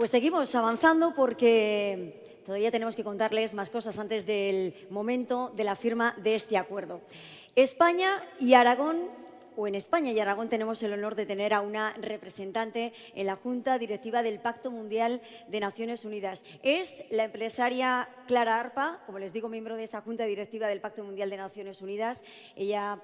Pues seguimos avanzando porque todavía tenemos que contarles más cosas antes del momento de la firma de este acuerdo. España y Aragón, o en España y Aragón, tenemos el honor de tener a una representante en la Junta Directiva del Pacto Mundial de Naciones Unidas. Es la empresaria Clara Arpa, como les digo, miembro de esa Junta Directiva del Pacto Mundial de Naciones Unidas. Ella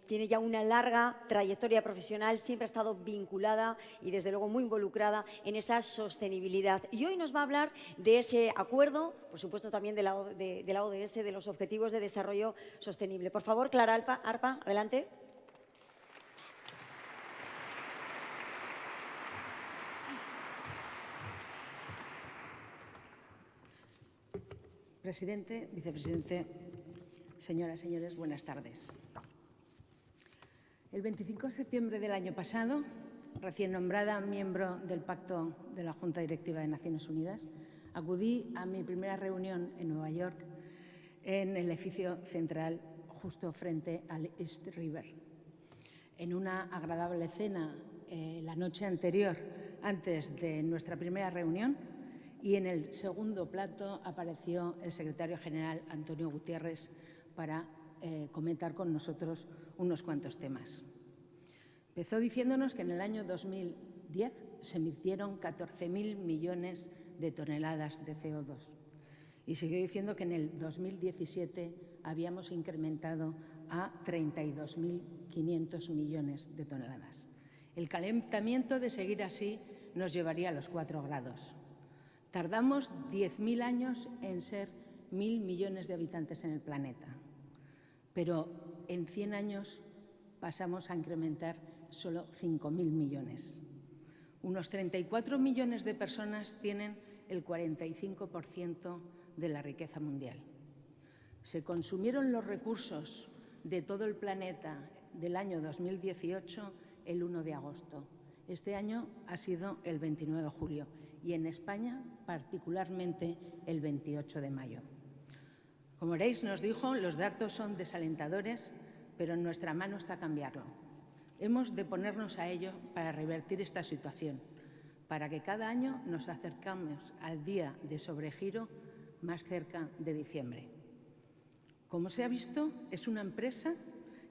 tiene ya una larga trayectoria profesional, siempre ha estado vinculada y desde luego muy involucrada en esa sostenibilidad. Y hoy nos va a hablar de ese acuerdo, por supuesto también de la ODS, de los Objetivos de Desarrollo Sostenible. Por favor, Clara Arpa, adelante. Presidente, vicepresidente, señoras y señores, buenas tardes. El 25 de septiembre del año pasado, recién nombrada miembro del Pacto de la Junta Directiva de Naciones Unidas, acudí a mi primera reunión en Nueva York, en el edificio central justo frente al East River. En una agradable cena la noche anterior, antes de nuestra primera reunión, y en el segundo plato apareció el secretario general Antonio Guterres para comentar con nosotros unos cuantos temas. Empezó diciéndonos que en el año 2010 se emitieron 14.000 millones de toneladas de CO2 y siguió diciendo que en el 2017 habíamos incrementado a 32.500 millones de toneladas. El calentamiento de seguir así nos llevaría a los 4 grados. Tardamos 10.000 años en ser 1.000 millones de habitantes en el planeta, pero en 100 años pasamos a incrementar solo 5.000 millones. Unos 34 millones de personas tienen el 45% de la riqueza mundial. Se consumieron los recursos de todo el planeta del año 2018 el 1 de agosto. Este año ha sido el 29 de julio. Y en España, particularmente, el 28 de mayo. Como veréis, nos dijo, los datos son desalentadores, pero en nuestra mano está cambiarlo. Hemos de ponernos a ello para revertir esta situación, para que cada año nos acercamos al día de sobregiro más cerca de diciembre. Como se ha visto, es una empresa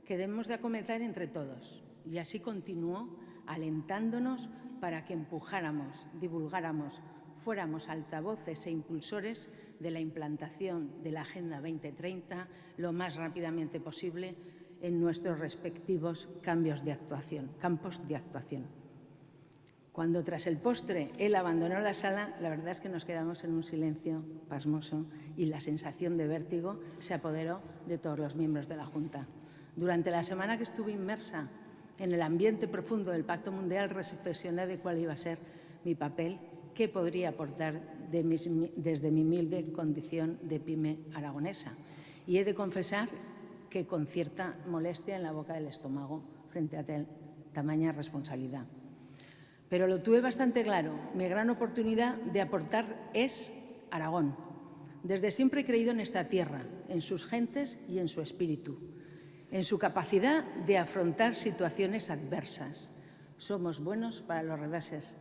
que debemos de acometer entre todos, y así continuó alentándonos para que empujáramos, divulgáramos, fuéramos altavoces e impulsores de la implantación de la Agenda 2030 lo más rápidamente posible en nuestros respectivos campos de actuación. Cuando tras el postre él abandonó la sala, la verdad es que nos quedamos en un silencio pasmoso y la sensación de vértigo se apoderó de todos los miembros de la Junta. Durante la semana que estuve inmersa en el ambiente profundo del Pacto Mundial, reflexioné de cuál iba a ser mi papel, qué podría aportar desde mi humilde condición de pyme aragonesa. Y he de confesar que con cierta molestia en la boca del estómago frente a tamaña responsabilidad. Pero lo tuve bastante claro, mi gran oportunidad de aportar es Aragón. Desde siempre he creído en esta tierra, en sus gentes y en su espíritu, en su capacidad de afrontar situaciones adversas. Somos buenos para los reveses.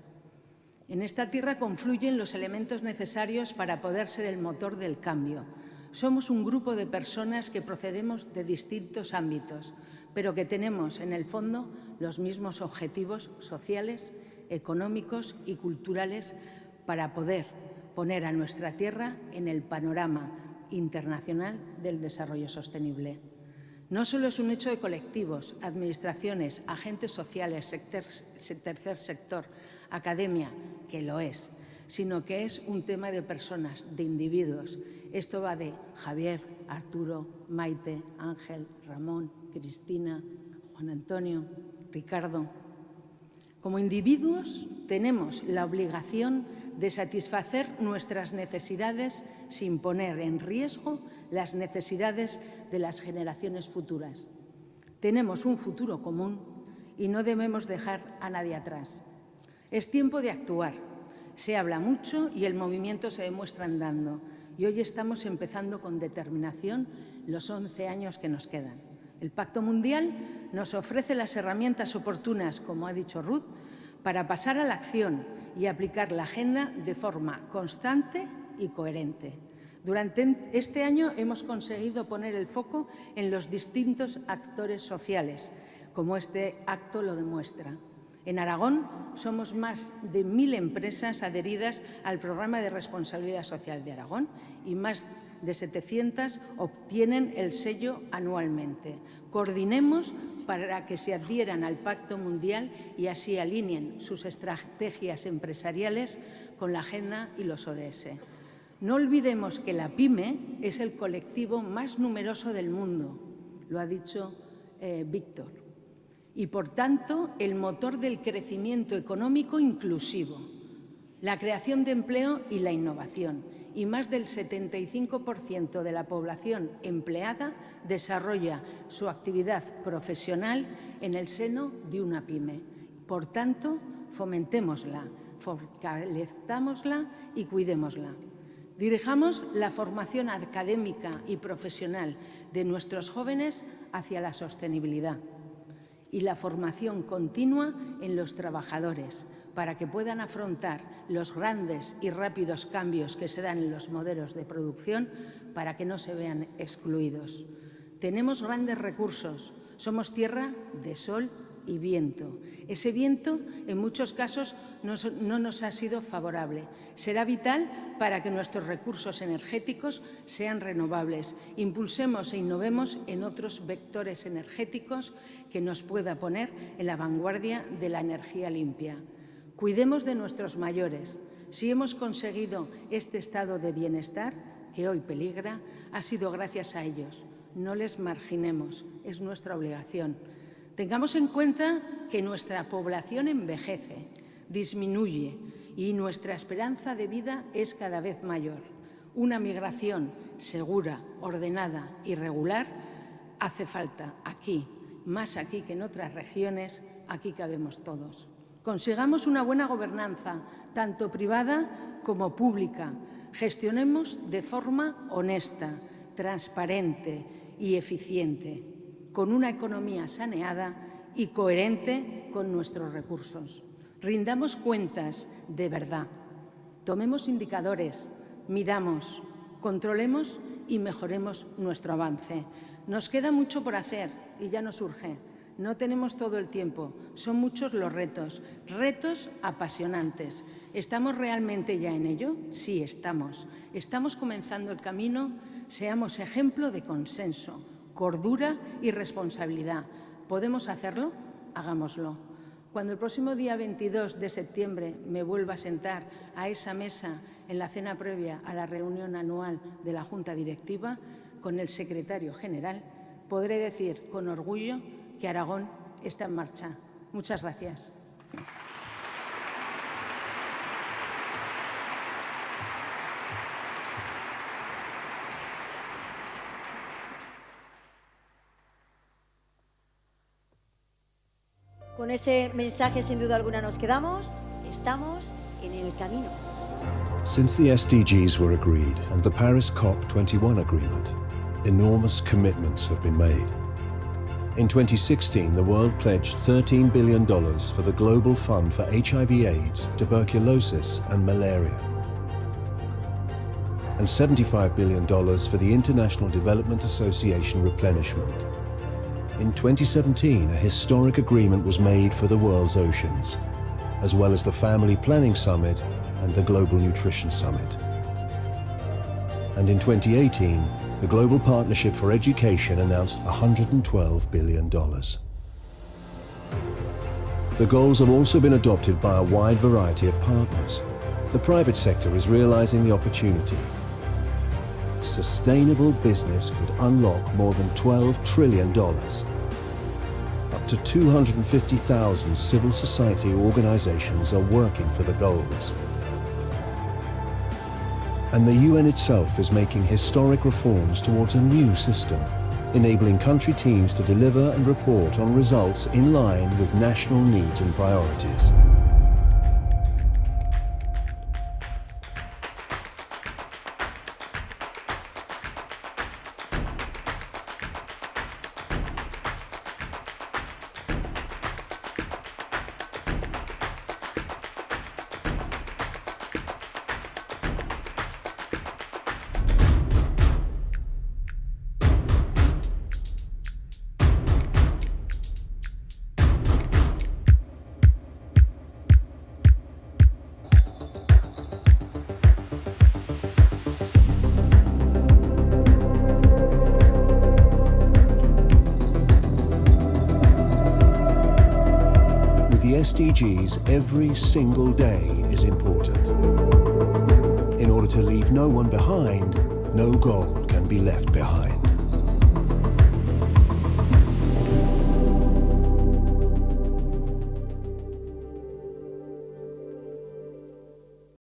En esta tierra confluyen los elementos necesarios para poder ser el motor del cambio. Somos un grupo de personas que procedemos de distintos ámbitos, pero que tenemos en el fondo los mismos objetivos sociales, económicos y culturales para poder poner a nuestra tierra en el panorama internacional del desarrollo sostenible. No solo es un hecho de colectivos, administraciones, agentes sociales, tercer sector, academia, que lo es, sino que es un tema de personas, de individuos. Esto va de Javier, Arturo, Maite, Ángel, Ramón, Cristina, Juan Antonio, Ricardo. Como individuos tenemos la obligación de satisfacer nuestras necesidades sin poner en riesgo las necesidades de las generaciones futuras. Tenemos un futuro común y no debemos dejar a nadie atrás. Es tiempo de actuar. Se habla mucho y el movimiento se demuestra andando. Y hoy estamos empezando con determinación los 11 años que nos quedan. El Pacto Mundial nos ofrece las herramientas oportunas, como ha dicho Ruth, para pasar a la acción y aplicar la agenda de forma constante y coherente. Durante este año hemos conseguido poner el foco en los distintos actores sociales, como este acto lo demuestra. En Aragón somos más de 1000 empresas adheridas al Programa de Responsabilidad Social de Aragón y más de 700 obtienen el sello anualmente. Coordinemos para que se adhieran al Pacto Mundial y así alineen sus estrategias empresariales con la Agenda y los ODS. No olvidemos que la PYME es el colectivo más numeroso del mundo, lo ha dicho Víctor, y por tanto el motor del crecimiento económico inclusivo, la creación de empleo y la innovación. Y más del 75% de la población empleada desarrolla su actividad profesional en el seno de una PYME. Por tanto, fomentémosla, fortalezcámosla y cuidémosla. Dirijamos la formación académica y profesional de nuestros jóvenes hacia la sostenibilidad y la formación continua en los trabajadores para que puedan afrontar los grandes y rápidos cambios que se dan en los modelos de producción para que no se vean excluidos. Tenemos grandes recursos, somos tierra de sol y viento. Ese viento, en muchos casos, no nos ha sido favorable. Será vital para que nuestros recursos energéticos sean renovables. Impulsemos e innovemos en otros vectores energéticos que nos pueda poner en la vanguardia de la energía limpia. Cuidemos de nuestros mayores. Si hemos conseguido este estado de bienestar, que hoy peligra, ha sido gracias a ellos. No les marginemos, es nuestra obligación. Tengamos en cuenta que nuestra población envejece, disminuye y nuestra esperanza de vida es cada vez mayor. Una migración segura, ordenada y regular hace falta aquí, más aquí que en otras regiones, aquí cabemos todos. Consigamos una buena gobernanza, tanto privada como pública. Gestionemos de forma honesta, transparente y eficiente, con una economía saneada y coherente con nuestros recursos. Rindamos cuentas de verdad. Tomemos indicadores, midamos, controlemos y mejoremos nuestro avance. Nos queda mucho por hacer y ya nos urge. No tenemos todo el tiempo, son muchos los retos, retos apasionantes. ¿Estamos realmente ya en ello? Sí, estamos. Estamos comenzando el camino, seamos ejemplo de consenso, cordura y responsabilidad. ¿Podemos hacerlo? Hagámoslo. Cuando el próximo día 22 de septiembre me vuelva a sentar a esa mesa en la cena previa a la reunión anual de la Junta Directiva con el secretario general, podré decir con orgullo que Aragón está en marcha. Muchas gracias. Con ese mensaje, sin duda alguna, nos quedamos. Estamos en el camino. Since the SDGs were agreed and the Paris COP21 agreement, enormous commitments have been made. In 2016, the world pledged $13 billion for the Global Fund for HIV/AIDS, tuberculosis and malaria, and $75 billion for the International Development Association replenishment. In 2017, a historic agreement was made for the world's oceans, as well as the Family Planning Summit and the Global Nutrition Summit. And in 2018, the Global Partnership for Education announced $112 billion. The goals have also been adopted by a wide variety of partners. The private sector is realizing the opportunity. Sustainable business could unlock more than $12 trillion. Up to 250,000 civil society organizations are working for the goals. And the UN itself is making historic reforms towards a new system, enabling country teams to deliver and report on results in line with national needs and priorities. the SDGs every single day is important. In order to leave no one behind, no goal can be left behind.